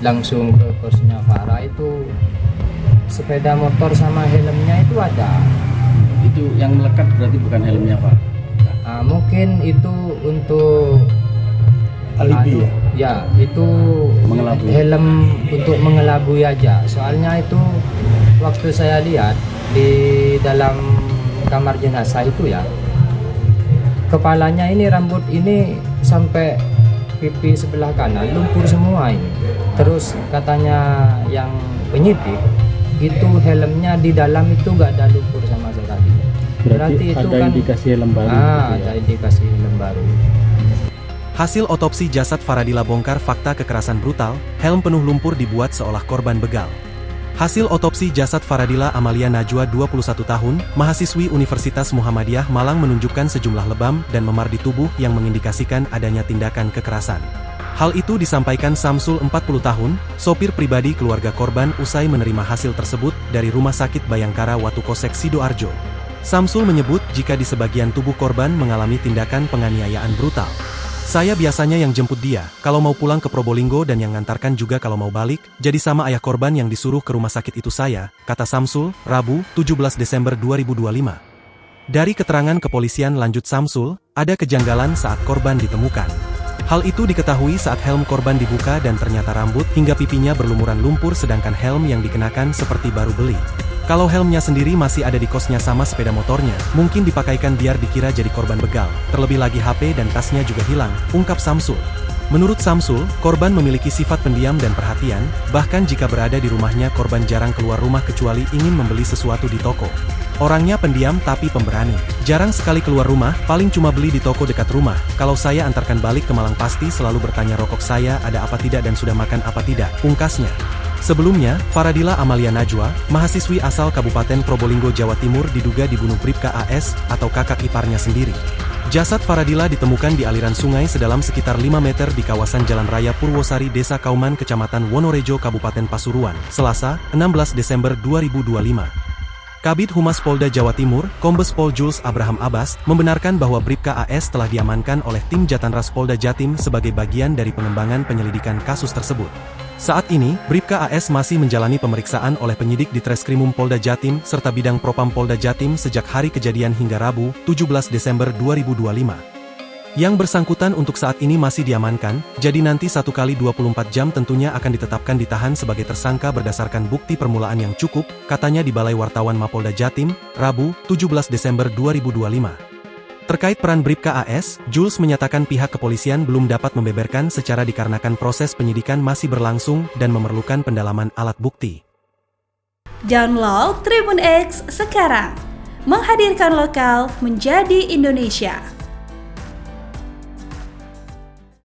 langsung ke kosnya Farah itu sepeda motor sama helmnya itu ada. Itu yang melekat berarti bukan helmnya Pak? Mungkin itu untuk alibi ya? Ya, itu Mengelabui. helm untuk mengelabui aja. Soalnya itu waktu saya lihat di dalam kamar jenazah itu ya, kepalanya ini, rambut ini sampai pipi sebelah kanan lumpur semua ini. Terus katanya yang penyidik itu helmnya di dalam itu gak ada lumpur sama sekali. Berarti itu ada kan indikasi helm baru gitu ya? ada indikasi helm baru. Hasil otopsi jasad Faradila bongkar fakta kekerasan brutal, helm penuh lumpur dibuat seolah korban begal. Hasil otopsi jasad Faradila Amalia Najwa 21 tahun, mahasiswi Universitas Muhammadiyah Malang menunjukkan sejumlah lebam dan memar di tubuh yang mengindikasikan adanya tindakan kekerasan. Hal itu disampaikan Samsul 40 tahun, sopir pribadi keluarga korban usai menerima hasil tersebut dari Rumah Sakit Bayangkara Watukosek Sidoarjo. Samsul menyebut jika di sebagian tubuh korban mengalami tindakan penganiayaan brutal. Saya biasanya yang jemput dia, kalau mau pulang ke Probolinggo dan yang ngantarkan juga kalau mau balik, jadi sama ayah korban yang disuruh ke rumah sakit itu saya, kata Samsul, Rabu, 17 Desember 2025. Dari keterangan kepolisian lanjut Samsul, ada kejanggalan saat korban ditemukan. Hal itu diketahui saat helm korban dibuka dan ternyata rambut hingga pipinya berlumuran lumpur sedangkan helm yang dikenakan seperti baru beli. Kalau helmnya sendiri masih ada di kosnya sama sepeda motornya, mungkin dipakaikan biar dikira jadi korban begal. Terlebih lagi HP dan tasnya juga hilang, ungkap Samsul. Menurut Samsul, korban memiliki sifat pendiam dan perhatian, bahkan jika berada di rumahnya korban jarang keluar rumah kecuali ingin membeli sesuatu di toko. Orangnya pendiam tapi pemberani. Jarang sekali keluar rumah, paling cuma beli di toko dekat rumah. Kalau saya antarkan balik ke Malang pasti selalu bertanya rokok saya ada apa tidak dan sudah makan apa tidak, pungkasnya. Sebelumnya, Faradila Amalia Najwa, mahasiswi asal Kabupaten Probolinggo, Jawa Timur diduga dibunuh Bribka AS atau kakak iparnya sendiri. Jasad Faradila ditemukan di aliran sungai sedalam sekitar 5 meter di kawasan Jalan Raya Purwosari, Desa Kauman, Kecamatan Wonorejo, Kabupaten Pasuruan, Selasa, 16 Desember 2025. Kabid Humas Polda Jawa Timur, Kombes Pol Jules Abraham Abbas, membenarkan bahwa Bribka AS telah diamankan oleh tim Jatanras Polda Jatim sebagai bagian dari pengembangan penyelidikan kasus tersebut. Saat ini, Bribka AS masih menjalani pemeriksaan oleh penyidik di Treskrimum Polda Jatim serta bidang Propam Polda Jatim sejak hari kejadian hingga Rabu, 17 Desember 2025. Yang bersangkutan untuk saat ini masih diamankan, jadi nanti 1 kali 24 jam tentunya akan ditetapkan ditahan sebagai tersangka berdasarkan bukti permulaan yang cukup, katanya di Balai Wartawan Mapolda Jatim, Rabu, 17 Desember 2025. Terkait peran Bribka AS, Jules menyatakan pihak kepolisian belum dapat membeberkan secara dikarenakan proses penyidikan masih berlangsung dan memerlukan pendalaman alat bukti. Download Tribun X sekarang, menghadirkan lokal menjadi Indonesia.